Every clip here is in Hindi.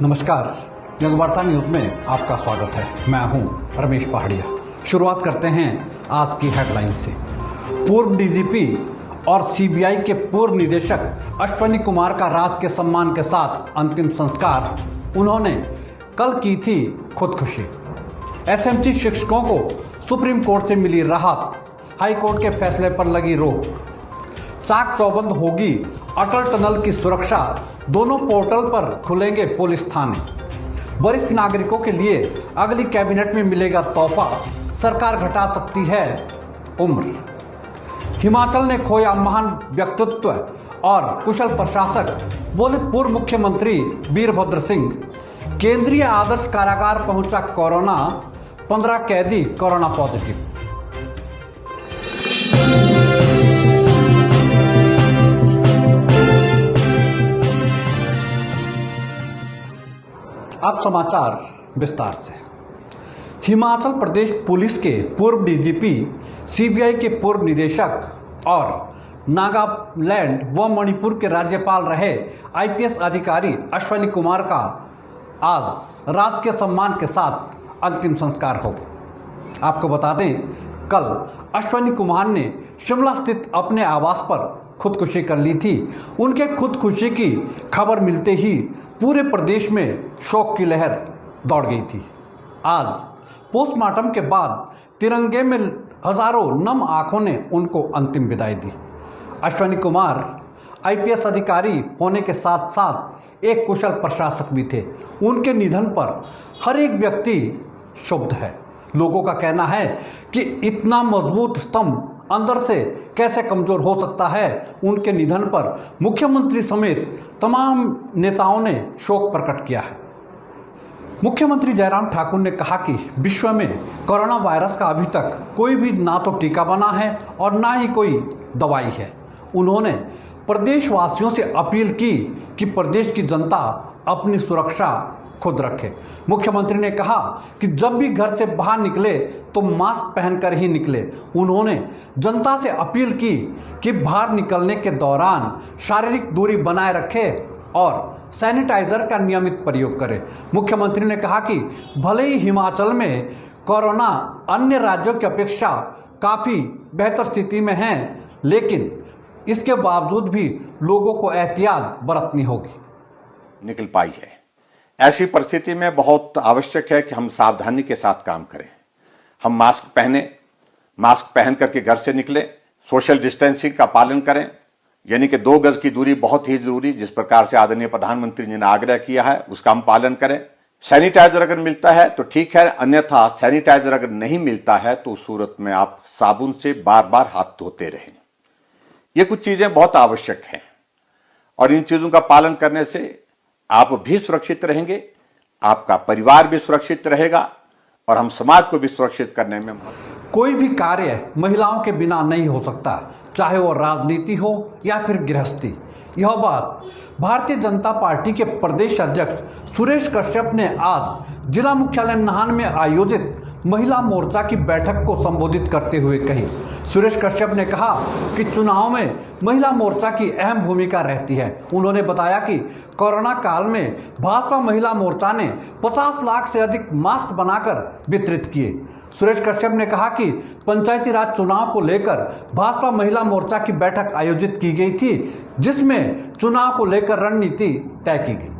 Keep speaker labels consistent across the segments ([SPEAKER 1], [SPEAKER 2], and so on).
[SPEAKER 1] नमस्कार, जनवार्ता न्यूज में आपका स्वागत है। मैं हूं रमेश पहाड़िया। शुरुआत करते हैं आज की हेडलाइन से। पूर्व डीजीपी और सीबीआई के पूर्व निदेशक अश्वनी कुमार का राज के सम्मान के साथ अंतिम संस्कार। उन्होंने कल की थी खुदकुशी। एसएमसी शिक्षकों को सुप्रीम कोर्ट से मिली राहत, हाई कोर्ट के फैसले पर लगी रोक। चाक चौबंद होगी अटल टनल की सुरक्षा, दोनों पोर्टल पर खुलेंगे पुलिस थाने। वरिष्ठ नागरिकों के लिए अगली कैबिनेट में मिलेगा तोहफा, सरकार घटा सकती है उम्र। हिमाचल ने खोया महान व्यक्तित्व और कुशल प्रशासक, बोले पूर्व मुख्यमंत्री वीरभद्र सिंह। केंद्रीय आदर्श कारागार पहुंचा कोरोना, 15 कैदी कोरोना पॉजिटिव। अब समाचार विस्तार से। हिमाचल प्रदेश पुलिस के पूर्व डीजीपी, सीबीआई के पूर्व निदेशक और नागालैंड व मणिपुर के राज्यपाल रहे आईपीएस अधिकारी अश्वनी कुमार का आज राजकीय सम्मान के साथ अंतिम संस्कार हो। आपको बता दें, कल अश्वनी कुमार ने शिमला स्थित अपने आवास पर खुदकुशी कर ली थी। उनके खुदकुशी की खबर मिलते ही पूरे प्रदेश में शोक की लहर दौड़ गई थी। आज पोस्टमार्टम के बाद तिरंगे में हजारों नम आंखों ने उनको अंतिम विदाई दी। अश्वनी कुमार आईपीएस अधिकारी होने के साथ साथ एक कुशल प्रशासक भी थे। उनके निधन पर हर एक व्यक्ति क्षुब्ध है। लोगों का कहना है कि इतना मजबूत स्तंभ अंदर से कैसे कमजोर हो सकता है। उनके निधन पर मुख्यमंत्री समेत तमाम नेताओं ने शोक प्रकट किया है। मुख्यमंत्री जयराम ठाकुर ने कहा कि विश्व में कोरोना वायरस का अभी तक कोई भी ना तो टीका बना है और ना ही कोई दवाई है। उन्होंने प्रदेशवासियों से अपील की कि प्रदेश की जनता अपनी सुरक्षा खुद रखे। मुख्यमंत्री ने कहा कि जब भी घर से बाहर निकले तो मास्क पहनकर ही निकले। उन्होंने जनता से अपील की कि बाहर निकलने के दौरान शारीरिक दूरी बनाए रखे और सैनिटाइजर का नियमित प्रयोग करें। मुख्यमंत्री ने कहा कि भले ही हिमाचल में कोरोना अन्य राज्यों की अपेक्षा काफ़ी बेहतर स्थिति में है, लेकिन इसके बावजूद भी लोगों को एहतियात बरतनी होगी।
[SPEAKER 2] निकल पाई है। ऐसी परिस्थिति में बहुत आवश्यक है कि हम सावधानी के साथ काम करें। हम मास्क पहन करके घर से निकलें, सोशल डिस्टेंसिंग का पालन करें, यानी कि 2 गज की दूरी बहुत ही जरूरी, जिस प्रकार से आदरणीय प्रधानमंत्री जी ने आग्रह किया है उसका हम पालन करें। सैनिटाइजर अगर मिलता है तो ठीक है, अन्यथा सैनिटाइजर अगर नहीं मिलता है तो उस सूरत में आप साबुन से बार बार हाथ धोते रहें। ये कुछ चीजें बहुत आवश्यक हैं और इन चीजों का पालन करने से आप भी सुरक्षित रहेंगे, आपका परिवार भी सुरक्षित रहेगा और हम समाज को भी सुरक्षित करने में
[SPEAKER 1] कोई भी कार्य महिलाओं के बिना नहीं हो सकता, चाहे वो राजनीति हो या फिर गृहस्थी। यह बात भारतीय जनता पार्टी के प्रदेश अध्यक्ष सुरेश कश्यप ने आज जिला मुख्यालय नाहन में आयोजित महिला मोर्चा की बैठक को संबोधित करते हुए कही। सुरेश कश्यप ने कहा कि चुनाव में महिला मोर्चा की अहम भूमिका रहती है। उन्होंने बताया कि कोरोना काल में भाजपा महिला मोर्चा ने 50 लाख से अधिक मास्क बनाकर वितरित किए। सुरेश कश्यप ने कहा कि पंचायती राज चुनाव को लेकर भाजपा महिला मोर्चा की बैठक आयोजित की गई थी, जिसमें चुनाव को लेकर रणनीति तय की गई।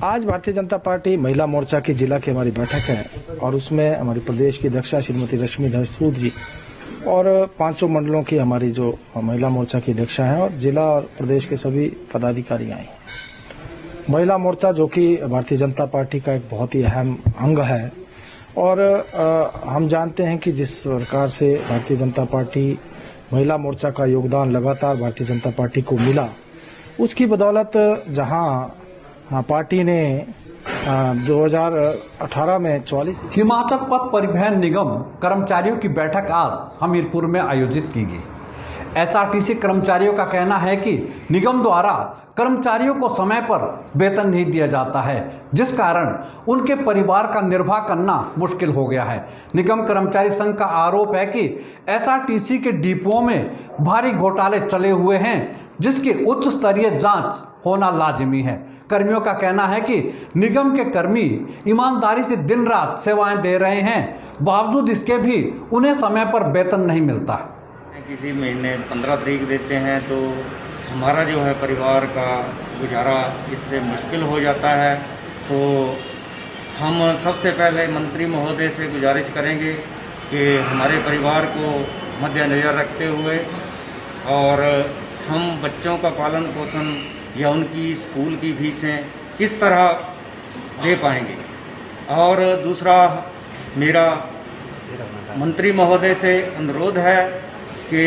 [SPEAKER 3] आज भारतीय जनता पार्टी महिला मोर्चा की जिला की हमारी बैठक है और उसमें हमारी प्रदेश की अध्यक्षा श्रीमती रश्मिधर सूद जी और 5 मंडलों की हमारी जो महिला मोर्चा की अध्यक्षा है और जिला और प्रदेश के सभी पदाधिकारी आए। महिला मोर्चा जो कि भारतीय जनता पार्टी का एक बहुत ही अहम अंग है और हम जानते हैं कि जिस प्रकार से भारतीय जनता पार्टी महिला मोर्चा का योगदान लगातार भारतीय जनता पार्टी को मिला, उसकी बदौलत जहां पार्टी ने 2018 में 44
[SPEAKER 1] हिमाचल पथ परिवहन निगम कर्मचारियों की बैठक आज हमीरपुर में आयोजित की गई। एचआरटीसी कर्मचारियों का कहना है कि निगम द्वारा कर्मचारियों को समय पर वेतन नहीं दिया जाता है, जिस कारण उनके परिवार का निर्वाह करना मुश्किल हो गया है। निगम कर्मचारी संघ का आरोप है कि एचआरटीसी के डिपोओं में भारी घोटाले चले हुए हैं, जिसकी उच्च स्तरीय जांच होना लाजिमी है। कर्मियों का कहना है कि निगम के कर्मी ईमानदारी से दिन रात सेवाएं दे रहे हैं, बावजूद इसके भी उन्हें समय पर वेतन नहीं मिलता।
[SPEAKER 4] किसी महीने 15 तारीख देते हैं तो हमारा जो है परिवार का गुजारा इससे मुश्किल हो जाता है। तो हम सबसे पहले मंत्री महोदय से गुजारिश करेंगे कि हमारे परिवार को मद्देनज़र रखते हुए और हम बच्चों का पालन पोषण या उनकी स्कूल की फीसें किस तरह दे पाएंगे। और दूसरा मेरा मंत्री महोदय से अनुरोध है कि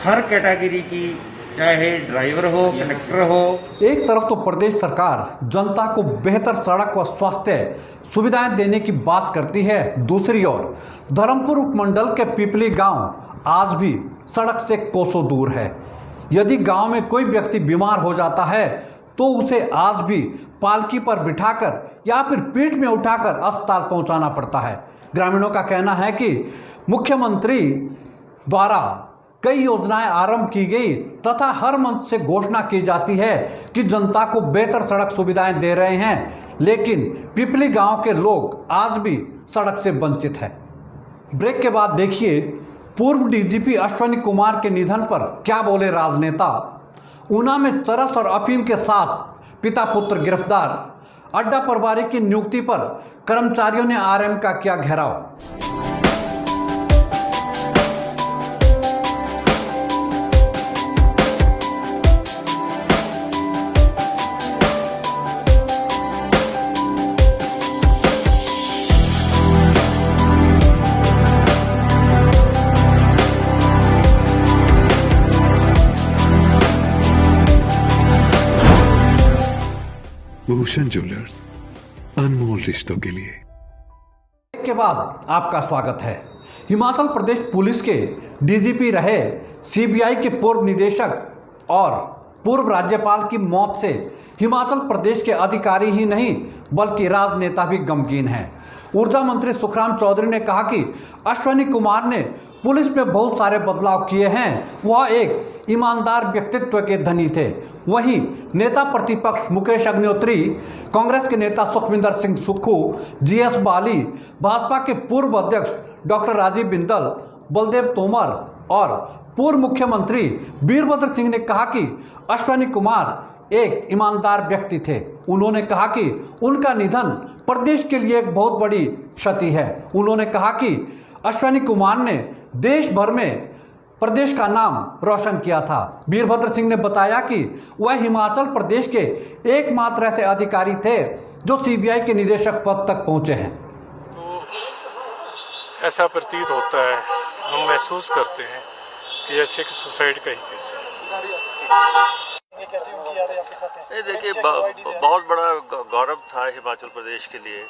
[SPEAKER 4] हर कैटेगरी की, चाहे ड्राइवर हो, कंडक्टर हो।
[SPEAKER 1] एक तरफ तो प्रदेश सरकार जनता को बेहतर सड़क व स्वास्थ्य सुविधाएं देने की बात करती है, दूसरी ओर धर्मपुर उपमंडल के पिपली गांव आज भी सड़क से कोसों दूर है। यदि गांव में कोई व्यक्ति बीमार हो जाता है तो उसे आज भी पालकी पर बिठाकर या फिर पीठ में उठाकर अस्पताल पहुंचाना पड़ता है। ग्रामीणों का कहना है कि मुख्यमंत्री द्वारा कई योजनाएं आरंभ की गई तथा हर मंच से घोषणा की जाती है कि जनता को बेहतर सड़क सुविधाएं दे रहे हैं, लेकिन पिपली गांव के लोग आज भी सड़क से वंचित है। ब्रेक के बाद देखिए पूर्व डीजीपी अश्वनी कुमार के निधन पर क्या बोले राजनेता। ऊना में चरस और अफीम के साथ पिता पुत्र गिरफ्तार। अड्डा प्रभारी की नियुक्ति पर कर्मचारियों ने आरएम का किया घेराव।
[SPEAKER 5] भूषण ज्वेलर्स, अनमोल रिश्तों के लिए।
[SPEAKER 1] के बाद आपका स्वागत है। हिमाचल प्रदेश पुलिस के डीजीपी रहे सीबीआई के पूर्व निदेशक और पूर्व राज्यपाल की मौत से हिमाचल प्रदेश के अधिकारी ही नहीं बल्कि राजनेता भी गमगीन हैं। ऊर्जा मंत्री सुखराम चौधरी ने कहा कि अश्वनी कुमार ने पुलिस में बहुत सारे बदलाव किए हैं, वह एक ईमानदार व्यक्तित्व के धनी थे। वहीं नेता प्रतिपक्ष मुकेश अग्निहोत्री, कांग्रेस के नेता सुखविंदर सिंह सुक्खू, जीएस बाली, भाजपा के पूर्व अध्यक्ष डॉक्टर राजीव बिंदल, बलदेव तोमर और पूर्व मुख्यमंत्री वीरभद्र सिंह ने कहा कि अश्वनी कुमार एक ईमानदार व्यक्ति थे। उन्होंने कहा कि उनका निधन प्रदेश के लिए एक बहुत बड़ी क्षति है। उन्होंने कहा कि अश्वनी कुमार ने देश भर में प्रदेश का नाम रोशन किया था। वीरभद्र सिंह ने बताया कि वह हिमाचल प्रदेश के एकमात्र ऐसे अधिकारी थे जो सीबीआई के निदेशक पद तक पहुंचे हैं।
[SPEAKER 6] तो ऐसा प्रतीत होता है, हम महसूस करते हैं कि ऐसे कि सुसाइड का ही केस है।
[SPEAKER 7] देखिए, बहुत बड़ा गौरव था हिमाचल प्रदेश के लिए।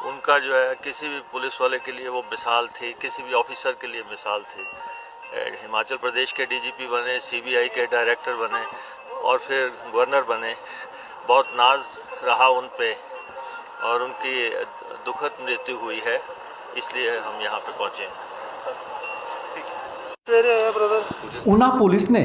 [SPEAKER 7] उनका जो है किसी भी पुलिस वाले के लिए वो मिसाल थी, किसी भी ऑफिसर के लिए मिसाल थी। हिमाचल प्रदेश के डीजीपी बने, सीबीआई के डायरेक्टर बने और फिर गवर्नर बने। बहुत नाज रहा उन पे और उनकी दुखद मृत्यु हुई है, इसलिए हम यहाँ पे पहुँचे।
[SPEAKER 1] ऊना पुलिस ने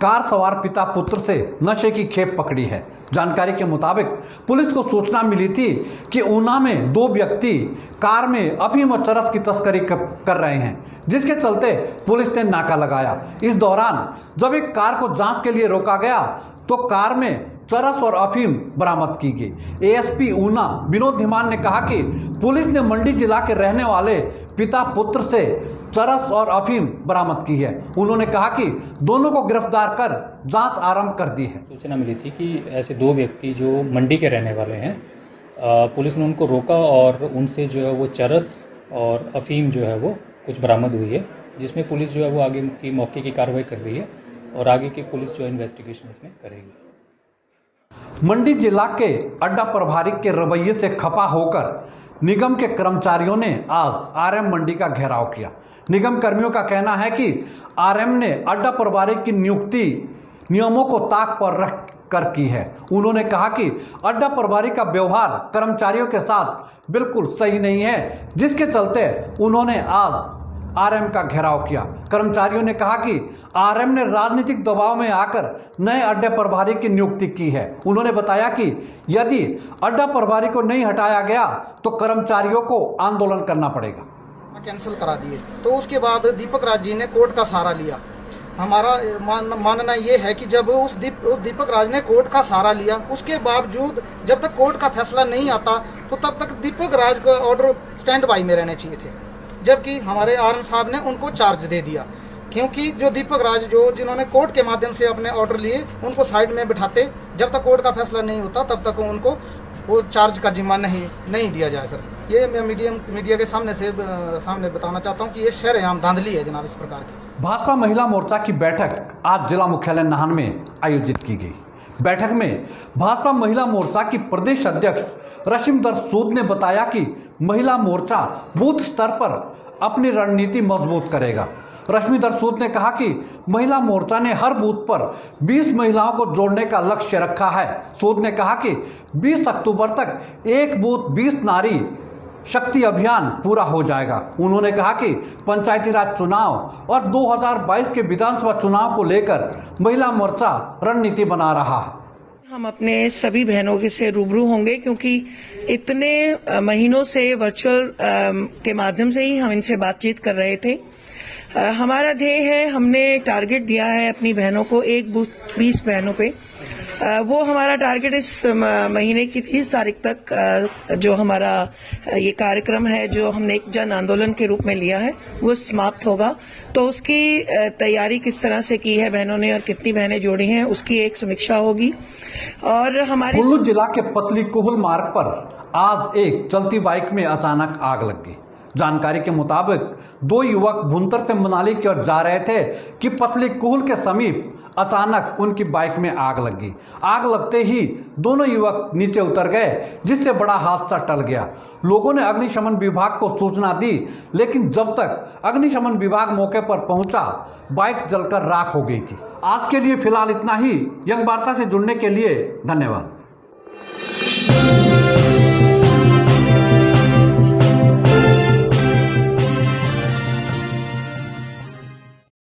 [SPEAKER 1] कार सवार पिता पुत्र से नशे की खेप पकड़ी है। जानकारी के मुताबिक पुलिस को सूचना मिली थी कि ऊना में दो व्यक्ति कार में अफीम और चरस की तस्करी कर रहे हैं, जिसके चलते पुलिस ने नाका लगाया। इस दौरान जब एक कार को जांच के लिए रोका गया तो कार में चरस और अफीम बरामद की गई। एएसपी ऊना विनोद धीमान ने कहा कि पुलिस ने मंडी जिला के रहने वाले पिता पुत्र से चरस और अफीम बरामद की है। उन्होंने कहा कि दोनों को गिरफ्तार कर जांच आरंभ कर दी है।
[SPEAKER 8] सूचना मिली थी कि ऐसे दो व्यक्ति जो मंडी के रहने वाले हैं, पुलिस ने उनको रोका और उनसे जो है वो चरस और अफीम जो है वो कुछ बरामद हुई है, जिसमें पुलिस जो है वो आगे की मौके की कार्रवाई कर रही है और आगे की पुलिस जो इन्वेस्टिगेशन इसमें करेगी।
[SPEAKER 1] मंडी जिला के अड्डा प्रभारी के रवैये से खपा होकर निगम के कर्मचारियों ने आज आरएम मंडी का घेराव किया। निगम कर्मियों का कहना है कि आरएम ने अड्डा प्रभारी की नियुक्ति नियमों को ताक पर रख कर की है। उन्होंने कहा कि अड्डा प्रभारी का व्यवहार कर्मचारियों के साथ बिल्कुल सही नहीं है, जिसके चलते उन्होंने आज आरएम का घेराव किया। कर्मचारियों ने कहा कि आरएम ने राजनीतिक दबाव में आकर नए अड्डा प्रभारी की नियुक्ति की है। उन्होंने बताया कि यदि अड्डा प्रभारी को नहीं हटाया गया तो कर्मचारियों को आंदोलन करना पड़ेगा।
[SPEAKER 9] कैंसिल करा दिए। तो उसके बाद दीपक राज जी ने कोर्ट का सहारा लिया। हमारा मानना ये है कि जब उस दीपक राज ने कोर्ट का सहारा लिया, उसके बावजूद जब तक कोर्ट का फैसला नहीं आता तो तब तक दीपक राज को ऑर्डर स्टैंड बाई में रहने चाहिए थे, जबकि हमारे आरएम साहब ने उनको चार्ज दे दिया। क्योंकि जो दीपक राज जिन्होंने कोर्ट के माध्यम से अपने ऑर्डर लिए, उनको साइड में बिठाते, जब तक कोर्ट का फैसला नहीं होता तब तक उनको वो चार्ज का जिम्मा नहीं दिया जाए। सर, ये मैं मीडिया के सामने बताना चाहता हूँ कि ये शरेआम धांधली है जनाब इस प्रकार की।
[SPEAKER 1] भाजपा महिला मोर्चा की बैठक आज जिला मुख्यालय नाहन में आयोजित की गई। बैठक में भाजपा महिला मोर्चा की प्रदेश अध्यक्ष रश्मिधर सूद ने बताया कि महिला मोर्चा बूथ स्तर पर अपनी रणनीति मजबूत करेगा। रश्मिधर सूद ने कहा कि महिला मोर्चा ने हर बूथ पर 20 महिलाओं को जोड़ने का लक्ष्य रखा है। सूद ने कहा कि 20 अक्टूबर तक एक बूथ 20 नारी शक्ति अभियान पूरा हो जाएगा। उन्होंने कहा कि पंचायती राज चुनाव और 2022 के विधानसभा चुनाव को लेकर महिला मोर्चा रणनीति बना रहा है।
[SPEAKER 10] हम अपने सभी बहनों से रूबरू होंगे, क्योंकि इतने महीनों से वर्चुअल के माध्यम से ही हम इनसे बातचीत कर रहे थे। हमारा ध्येय है, हमने टारगेट दिया है अपनी बहनों को, एक बूथ 20 बहनों पे। वो हमारा टारगेट इस महीने की 30 तारीख तक जो हमारा ये कार्यक्रम है, जो हमने एक जन आंदोलन के रूप में लिया है, वो समाप्त होगा। तो उसकी तैयारी किस तरह से की है बहनों ने और कितनी बहनें जोड़ी हैं, उसकी एक समीक्षा होगी। और हमारे
[SPEAKER 1] कुल्लू जिला के पतली कुहल मार्ग पर आज एक चलती बाइक में अचानक आग लग गई। जानकारी के मुताबिक 2 युवक भुंतर से मनाली की ओर जा रहे थे कि पतली कुहल के समीप अचानक उनकी बाइक में आग लग गई। आग लगते ही दोनों युवक नीचे उतर गए, जिससे बड़ा हादसा टल गया। लोगों ने अग्निशमन विभाग को सूचना दी, लेकिन जब तक अग्निशमन विभाग मौके पर पहुंचा, बाइक जलकर राख हो गई थी। आज के लिए फिलहाल इतना ही। यंग वार्ता से जुड़ने के लिए धन्यवाद।